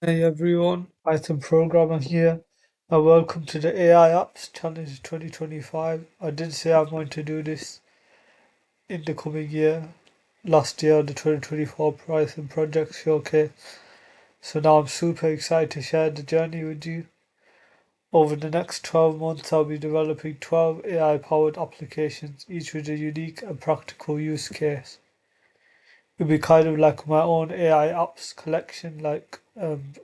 Hey everyone, Python programmer here, and welcome to the AI Apps Challenge 2025. I did say I'm going to do this in the coming year. Last year, the 2024 Python Project Showcase. So now I'm super excited to share the journey with you. Over the next 12 months, I'll be developing 12 AI powered applications, each with a unique and practical use case. It'll be kind of like my own AI apps collection, like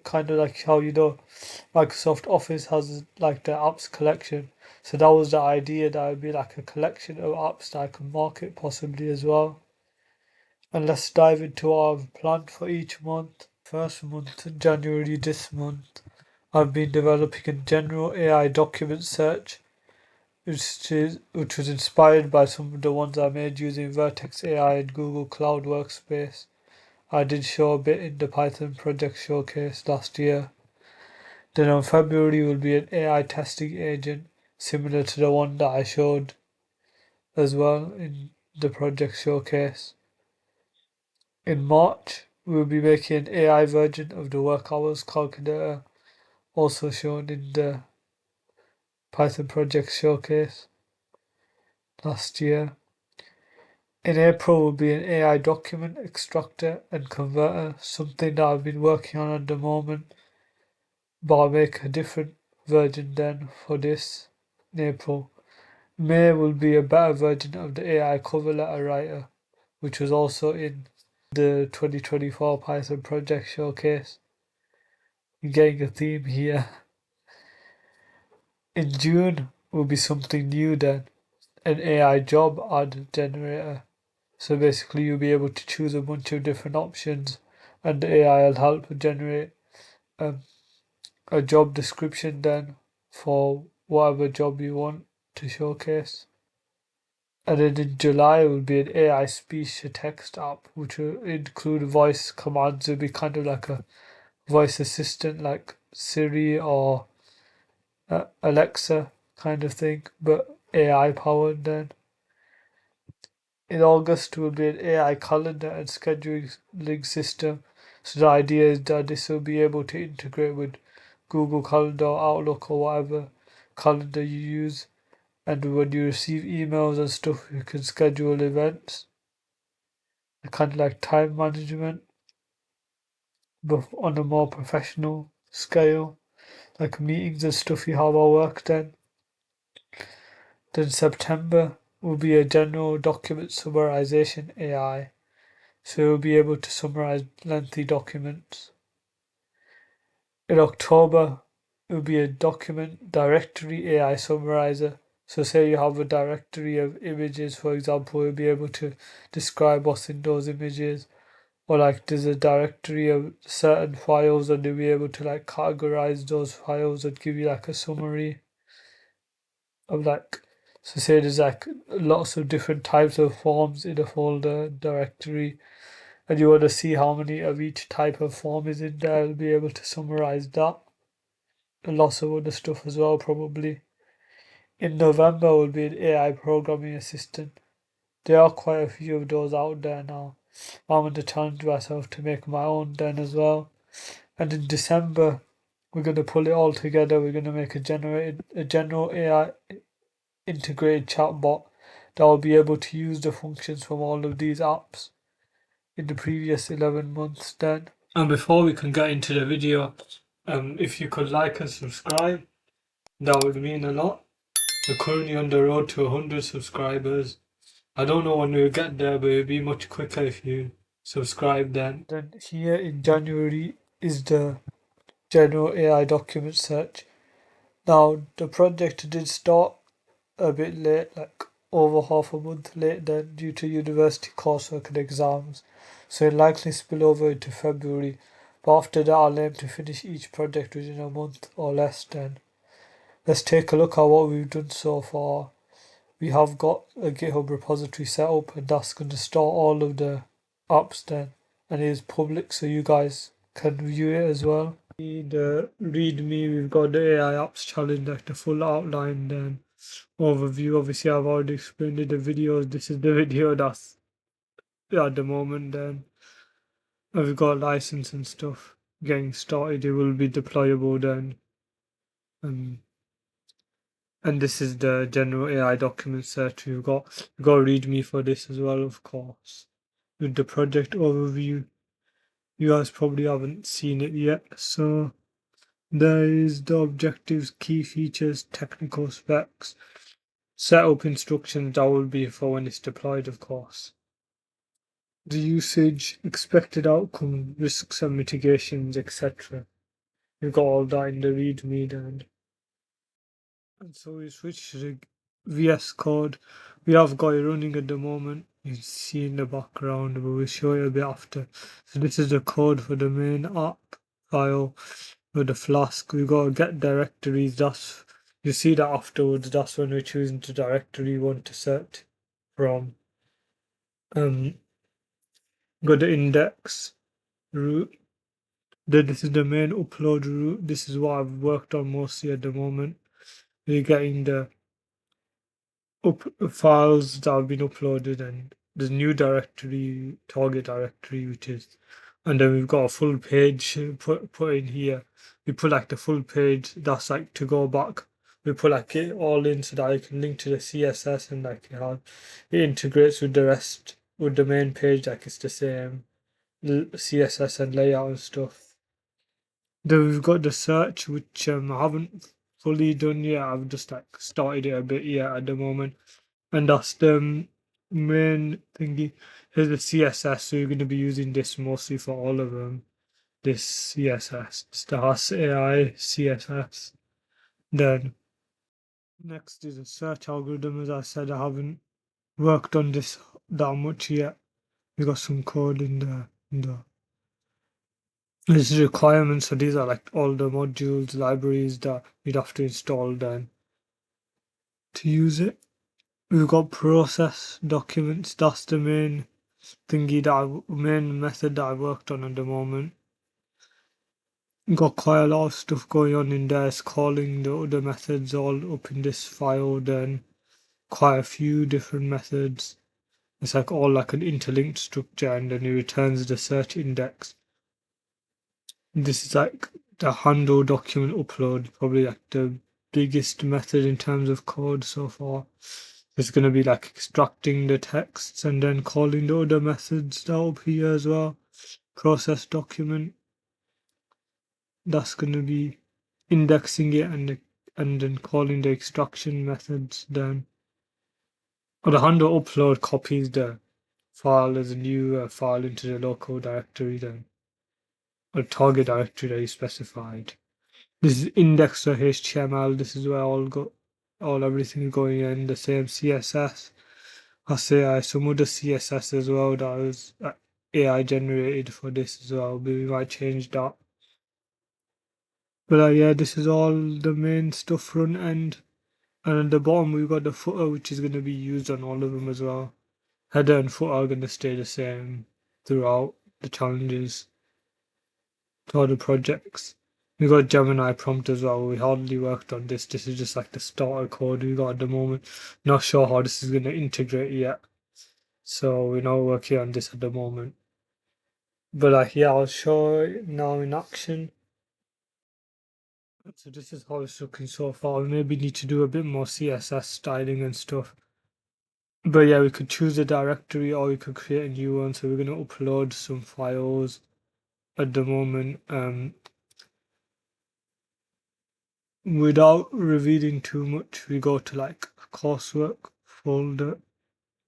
kind of like how Microsoft Office has like the apps collection. So that was the idea, that would be like a collection of apps that I can market possibly as well. And let's dive into what I've planned for each month. First month, January this month, I've been developing a general AI document search, which was inspired by some of the ones I made using Vertex AI and Google Cloud Workspace. I did show a bit in the Python project showcase last year. Then on February will be an AI testing agent similar to the one that I showed as well in the project showcase. In March, we'll be making an AI version of the work hours calculator, also shown in the Python project showcase last year. In April will be an AI document extractor and converter, something that I've been working on at the moment, but I'll make a different version then for this in April. May will be a better version of the AI cover letter writer, which was also in the 2024 Python project showcase. You're getting a theme here. In June will be something new then, an AI job ad generator. So basically you'll be able to choose a bunch of different options and the AI will help generate a job description then for whatever job you want to showcase. And then in July will be an AI speech to text app, which will include voice commands. It'll be kind of like a voice assistant like Siri or Alexa kind of thing, but AI powered then. In August will be an AI calendar and scheduling system. So the idea is that this will be able to integrate with Google Calendar, Outlook, or whatever calendar you use. And when you receive emails and stuff, you can schedule events. Kind of like time management, but on a more professional scale, like meetings and stuff you have at work then. Then September will be a general document summarization AI. So you'll be able to summarize lengthy documents. In October, it will be a document directory AI summarizer. So say you have a directory of images, for example, you'll be able to describe what's in those images. Or like there's a directory of certain files and you'll be able to like categorize those files and give you like a summary of like, so say there's like lots of different types of forms in a folder directory and you want to see how many of each type of form is in there, you'll be able to summarize that. And lots of other stuff as well probably. In November will be an AI programming assistant. There are quite a few of those out there now. I'm going to challenge myself to make my own then as well. And in December, we're going to pull it all together. We're going to make a general AI integrated chatbot that will be able to use the functions from all of these apps in the previous 11 months then. And before we can get into the video, if you could like and subscribe, that would mean a lot. We're currently on the road to 100 subscribers. I don't know when we'll get there, but it'll be much quicker if you subscribe then. Then here in January is the general AI document search. Now the project did start a bit late, like over half a month late then due to university coursework and exams. So it'll likely spill over into February. But after that I'll aim to finish each project within a month or less then. Let's take a look at what we've done so far. We have got a GitHub repository set up and that's going to store all of the apps then, and it is public so you guys can view it as well. In the readme we've got the AI apps challenge, like the full outline then overview. Obviously I've already explained it in the videos. This is the video that's at the moment then. And we've got license and stuff. getting started, it will be deployable then. And this is the general AI document search. You've got README for this as well, of course. With the project overview, you guys probably haven't seen it yet. So there is the objectives, key features, technical specs, setup instructions. That will be for when it's deployed, of course. The usage, expected outcome, risks and mitigations, etc. You've got all that in the README then. And so we switch to the VS Code. We have got it running at the moment. You see in the background, but we'll show you a bit after. So this is the code for the main app file with the Flask. We got to get directories. That's, you see that afterwards. That's when we're choosing the directory we want to search from. Got the index root. Then this is the main upload route. This is what I've worked on mostly at the moment. We're getting the files that have been uploaded and the new directory, target directory, which is, and then we've got a full page put in here. We put like the full page that's like to go back. We put like it all in so that you can link to the CSS and like it integrates with the rest with the main page, like it's the same CSS and layout and stuff. Then we've got the search, which I haven't fully done yet. I've just like started it a bit yet at the moment. And that's the main thingy. Here's the CSS, so you're going to be using this mostly for all of them. This CSS, it's the Has AI CSS. Then next is a search algorithm. As I said, I haven't worked on this that much yet. We got some code in there. This is requirements, so these are like all the modules, libraries that you'd have to install then to use it. We've got process documents. That's the main main method that I worked on at the moment. Got quite a lot of stuff going on in there. It's calling the other methods all up in this file. Then quite a few different methods. It's like all like an interlinked structure, and then it returns the search index. This is like the handle document upload, probably like the biggest method in terms of code so far. It's going to be like extracting the texts and then calling the other methods that up here as well. Process document. That's going to be indexing it and then calling the extraction methods then. Or the handle upload copies the file as a new file into the local directory then. Or target directory that you specified. This is index.html. This is where all everything is going in. The same CSS. I say some other CSS as well that was AI generated for this as well. But we might change that. But yeah, this is all the main stuff front end. And at the bottom we've got the footer, which is going to be used on all of them as well. Header and footer are going to stay the same throughout the challenges to other projects. We got Gemini prompt as well. We hardly worked on this. This is just like the starter code we got at the moment. Not sure how this is going to integrate yet. So we're not working on this at the moment. But yeah, I'll show it now in action. So this is how it's looking so far. We maybe need to do a bit more CSS styling and stuff. But yeah, we could choose a directory or we could create a new one. So we're going to upload some files at the moment. Without revealing too much, we go to like coursework folder.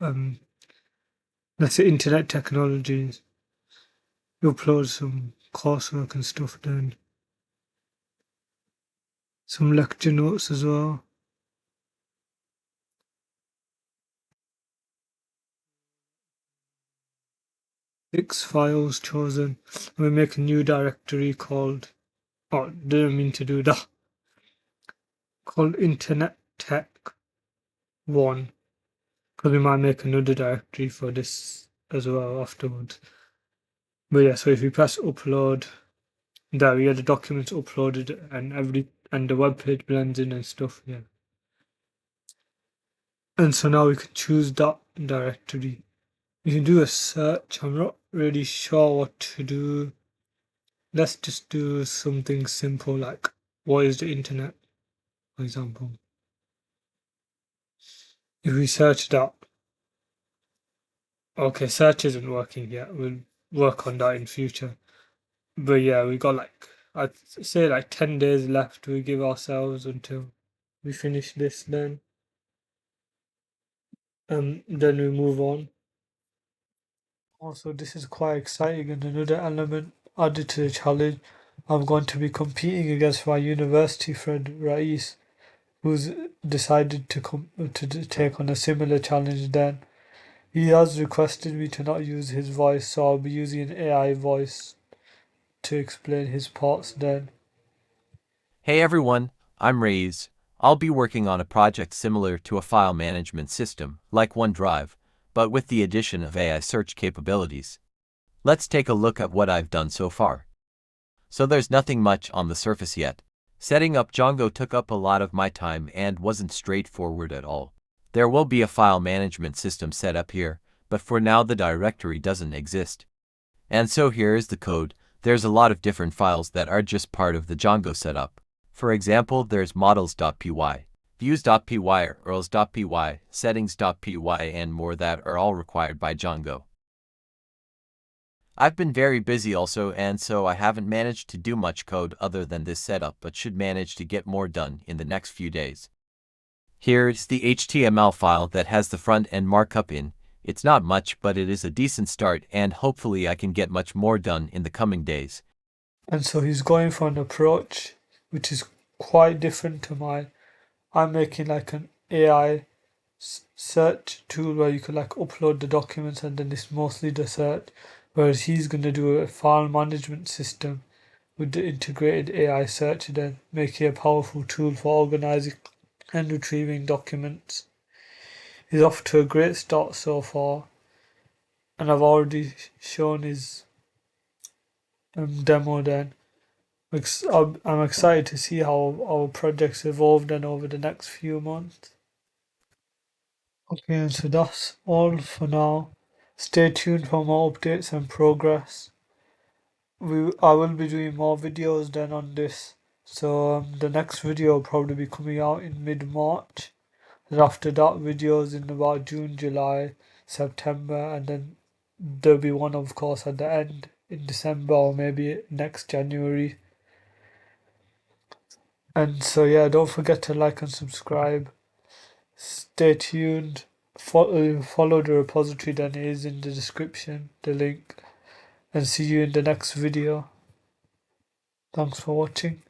Let's say internet technologies. We upload some coursework and stuff then. Some lecture notes as well. 6 files chosen. We make a new directory called, oh, didn't mean to do that, called Internet Tech 1. Because we might make another directory for this as well afterwards. But yeah, so if we press upload, there we get the documents uploaded and the web page blends in and stuff, yeah. And so now we can choose that directory. You can do a search. I'm not really sure what to do. Let's just do something simple like what is the internet, for example. If we search it up, okay, search isn't working yet. We'll work on that in future. But yeah, we got like I'd say like 10 days left we give ourselves until we finish this then we move on. Also, this is quite exciting and another element added to the challenge. I'm going to be competing against my university friend Rayees, who's decided to take on a similar challenge then. He has requested me to not use his voice, so I'll be using an AI voice to explain his parts then. Hey everyone, I'm Rayees. I'll be working on a project similar to a file management system, like OneDrive, but with the addition of AI search capabilities. Let's take a look at what I've done so far. So there's nothing much on the surface yet. Setting up Django took up a lot of my time and wasn't straightforward at all. There will be a file management system set up here, but for now the directory doesn't exist. And so here is the code. There's a lot of different files that are just part of the Django setup. For example, there's models.py, views.py, urls.py, settings.py, and more that are all required by Django. I've been very busy also, and so I haven't managed to do much code other than this setup, but should manage to get more done in the next few days. Here's the HTML file that has the front-end markup in. It's not much, but it is a decent start, and hopefully I can get much more done in the coming days. And so he's going for an approach which is quite different to mine. I'm making like an AI search tool where you could like upload the documents and then it's mostly the search, whereas he's going to do a file management system with the integrated AI search, then making a powerful tool for organizing and retrieving documents. He's off to a great start so far, and I've already shown his demo then. I'm excited to see how our projects evolve then over the next few months. Okay, so that's all for now. Stay tuned for more updates and progress. I will be doing more videos then on this. So the next video will probably be coming out in mid-March. And after that, videos in about June, July, September, and then there'll be one, of course, at the end in December or maybe next January. And so yeah, don't forget to like and subscribe. Stay tuned. Follow the repository that is in the description, the link, and see you in the next video. Thanks for watching.